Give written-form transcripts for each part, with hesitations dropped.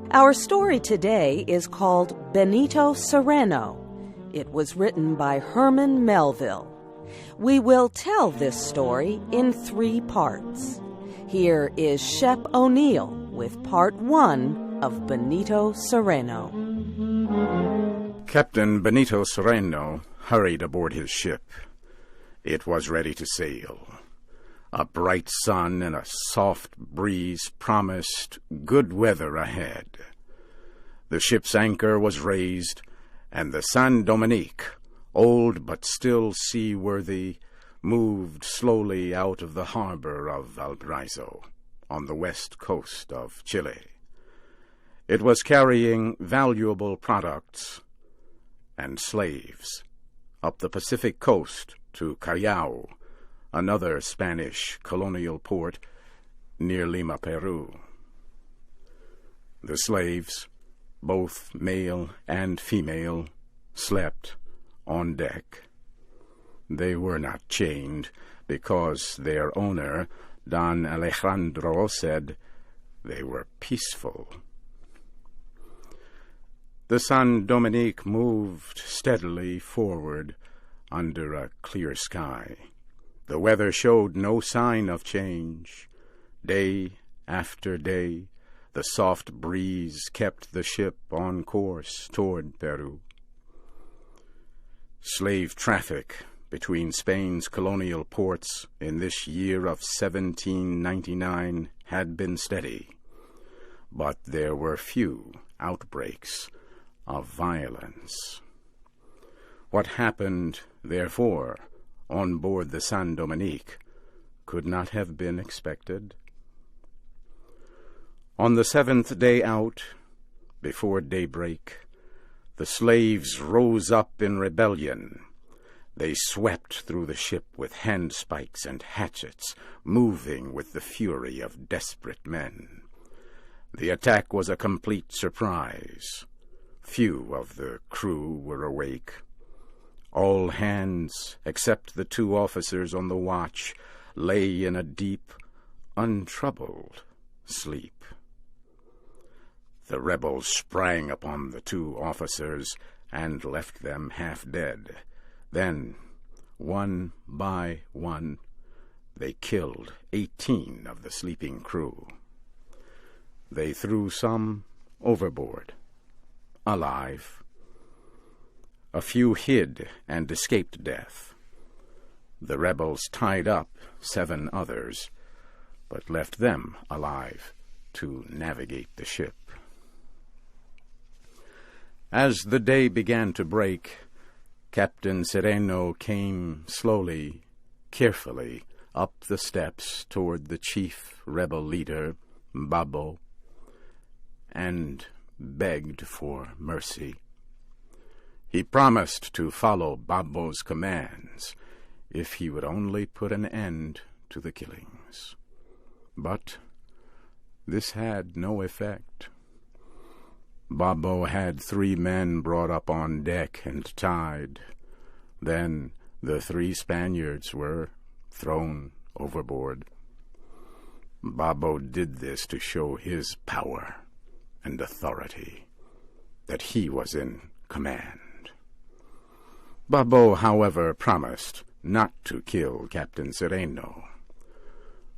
Our story today is called Benito Cereno. It was written by Herman Melville. We will tell this story in 3 parts. Here is Shep O'Neill with Part 1 of Benito Cereno. Captain Benito Cereno hurried aboard his ship. It was ready to sail. A bright sun and a soft breeze promised good weather ahead. The ship's anchor was raised, and the San Dominique, old but still seaworthy, moved slowly out of the harbor of Valparaiso, on the west coast of Chile. It was carrying valuable products and slaves up the Pacific coast to Callao, another Spanish colonial port near Lima, Peru. The slaves, both male and female, slept on deck. They were not chained because their owner, Don Alejandro, said they were peaceful. The San Dominique moved steadily forward under a clear sky. The weather showed no sign of change. Day after day, the soft breeze kept the ship on course toward Peru. Slave traffic between Spain's colonial ports in this year of 1799 had been steady, but there were few outbreaks of violence. What happened, therefore, on board the San Dominique could not have been expected. On the 7th day out, before daybreak, the slaves rose up in rebellion. They swept through the ship with handspikes and hatchets, moving with the fury of desperate men. The attack was a complete surprise. Few of the crew were awake. All hands, except the 2 officers on the watch, lay in a deep, untroubled sleep. The rebels sprang upon the 2 officers and left them half dead. Then, one by one, they killed 18 of the sleeping crew. They threw some overboard, alive. A few hid and escaped death. The rebels tied up 7 others, but left them alive to navigate the ship. As the day began to break, Captain Cereno came slowly, carefully, up the steps toward the chief rebel leader, Babo, and begged for mercy. He promised to follow Babo's commands if he would only put an end to the killings. But this had no effect. Babo had 3 men brought up on deck and tied. Then the 3 Spaniards were thrown overboard. Babo did this to show his power and authority, that he was in command. Babo, however, promised not to kill Captain Cereno,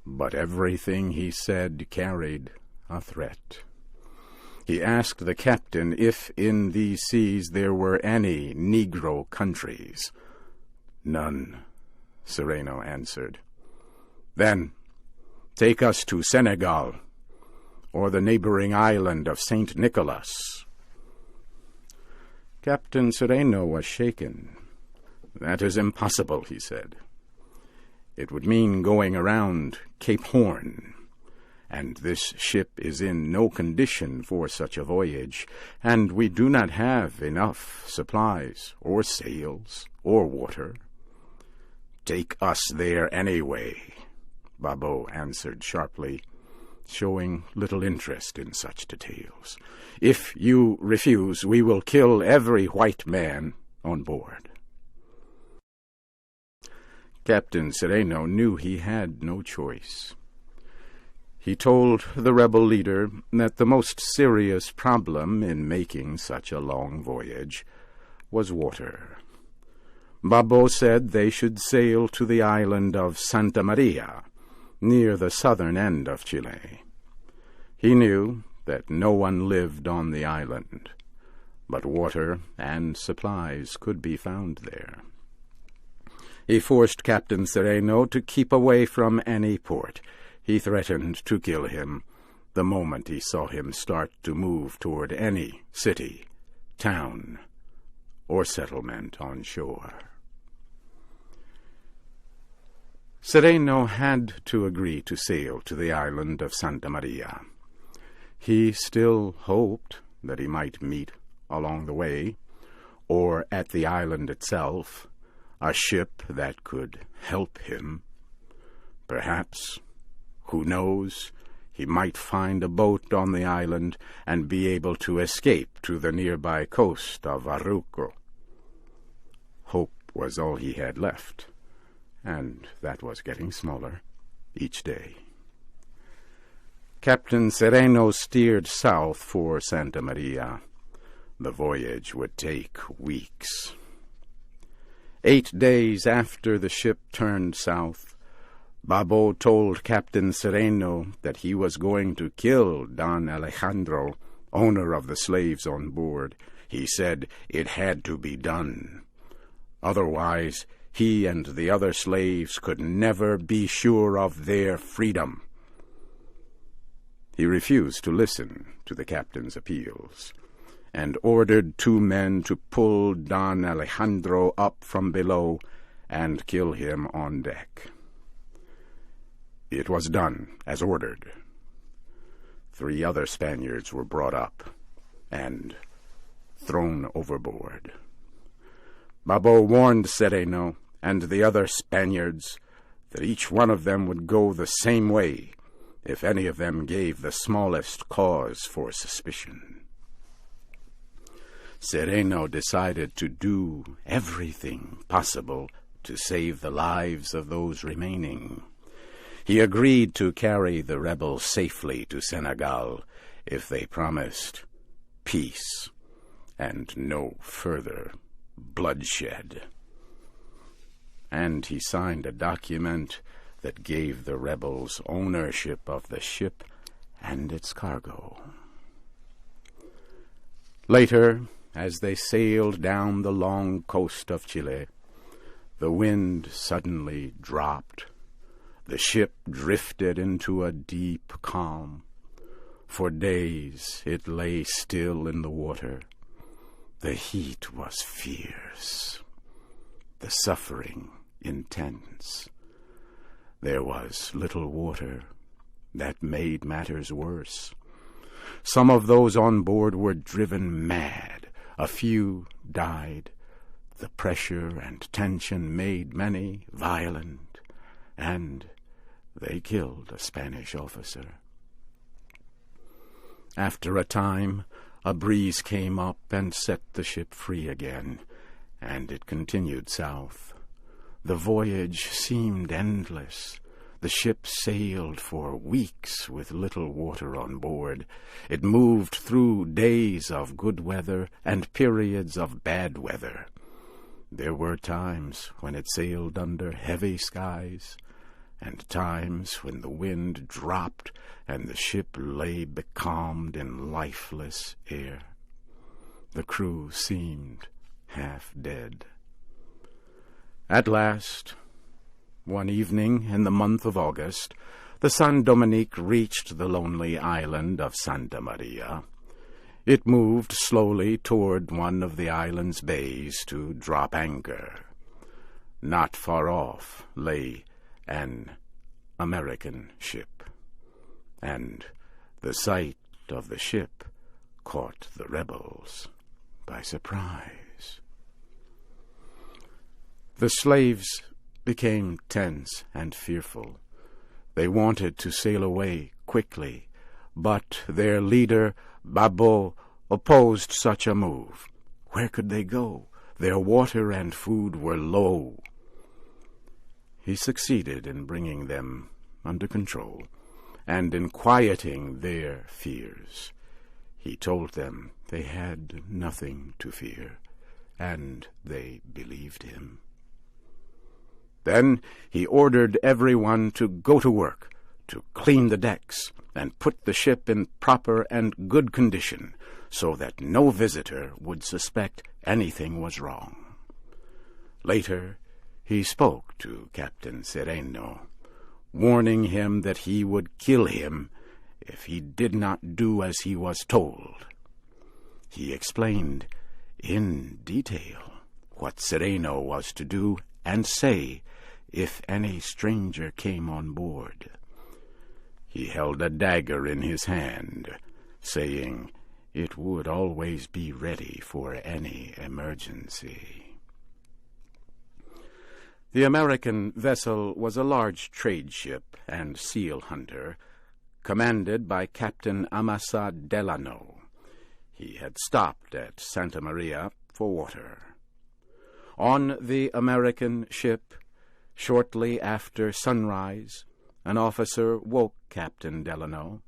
but everything he said carried a threat. He asked the captain if in these seas there were any Negro countries. None, Cereno answered. Then take us to Senegal, or the neighboring island of St. Nicholas. Captain Cereno was shaken. That is impossible, he said. It would mean going around Cape Horn, and this ship is in no condition for such a voyage, and we do not have enough supplies, or sails, or water. Take us there anyway, Babo answered sharply, showing little interest in such details. If you refuse, we will kill every white man on board. Captain Cereno knew he had no choice. He told the rebel leader that the most serious problem in making such a long voyage was water. Babo said they should sail to the island of Santa Maria, near the southern end of Chile. He knew that no one lived on the island, but water and supplies could be found there. He forced Captain Cereno to keep away from any port. He threatened to kill him the moment he saw him start to move toward any city, town, or settlement on shore. Cereno had to agree to sail to the island of Santa Maria. He still hoped that he might meet along the way, or at the island itself, a ship that could help him. Perhaps, who knows, he might find a boat on the island and be able to escape to the nearby coast of Arauco. Hope was all he had left, and that was getting smaller each day. Captain Cereno steered south for Santa Maria. The voyage would take weeks. 8 days after the ship turned south, Babo told Captain Cereno that he was going to kill Don Alejandro, owner of the slaves on board. He said it had to be done. Otherwise, he and the other slaves could never be sure of their freedom. He refused to listen to the captain's appeals, and ordered 2 men to pull Don Alejandro up from below and kill him on deck. It was done as ordered. 3 other Spaniards were brought up and thrown overboard. Babo warned Cereno and the other Spaniards that each one of them would go the same way if any of them gave the smallest cause for suspicion. Cereno decided to do everything possible to save the lives of those remaining. He agreed to carry the rebels safely to Senegal if they promised peace and no further bloodshed. And he signed a document that gave the rebels ownership of the ship and its cargo. Later, as they sailed down the long coast of Chile, the wind suddenly dropped. The ship drifted into a deep calm. For days it lay still in the water. The heat was fierce, the suffering intense. There was little water. That made matters worse. Some of those on board were driven mad. A few died. The pressure and tension made many violent, and they killed a Spanish officer. After a time, a breeze came up and set the ship free again, and it continued south. The voyage seemed endless. The ship sailed for weeks with little water on board. It moved through days of good weather and periods of bad weather. There were times when it sailed under heavy skies, and times when the wind dropped and the ship lay becalmed in lifeless air. The crew seemed half dead. At last, one evening in the month of August, the San Dominique reached the lonely island of Santa Maria. It moved slowly toward one of the island's bays to drop anchor. Not far off lay an American ship, and the sight of the ship caught the rebels by surprise. The slaves became tense and fearful. They wanted to sail away quickly, but their leader, Babo, opposed such a move. Where could they go? Their water and food were low. He succeeded in bringing them under control, and in quieting their fears, he told them they had nothing to fear, and they believed him. Then he ordered everyone to go to work, to clean the decks, and put the ship in proper and good condition, so that no visitor would suspect anything was wrong. Later, he spoke to Captain Cereno, warning him that he would kill him if he did not do as he was told. He explained in detail what Cereno was to do and say if any stranger came on board. He held a dagger in his hand, saying it would always be ready for any emergency. The American vessel was a large trade ship and seal hunter, commanded by Captain Amasa Delano. He had stopped at Santa Maria for water. On the American ship, shortly after sunrise, an officer woke Captain Delano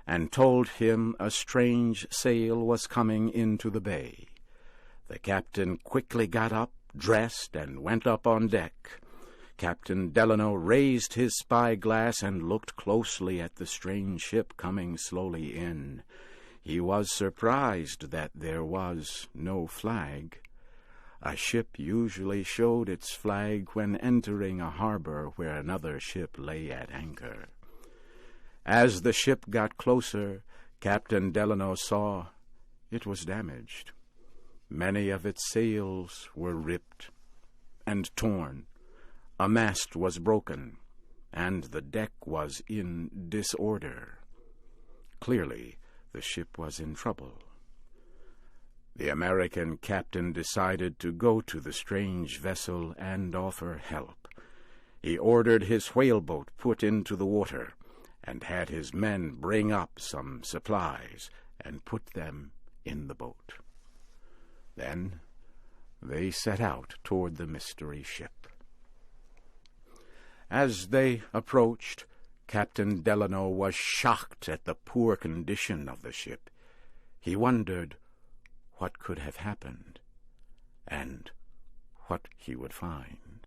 and told him a strange sail was coming into the bay. The captain quickly got up, dressed, and went up on deck. Captain Delano raised his spyglass and looked closely at the strange ship coming slowly in. He was surprised that there was no flag. A ship usually showed its flag when entering a harbor where another ship lay at anchor. As the ship got closer, Captain Delano saw it was damaged. Many of its sails were ripped and torn. A mast was broken, and the deck was in disorder. Clearly, the ship was in trouble. The American captain decided to go to the strange vessel and offer help. He ordered his whaleboat put into the water, and had his men bring up some supplies and put them in the boat. Then they set out toward the mystery ship. As they approached, Captain Delano was shocked at the poor condition of the ship. He wondered what could have happened and what he would find.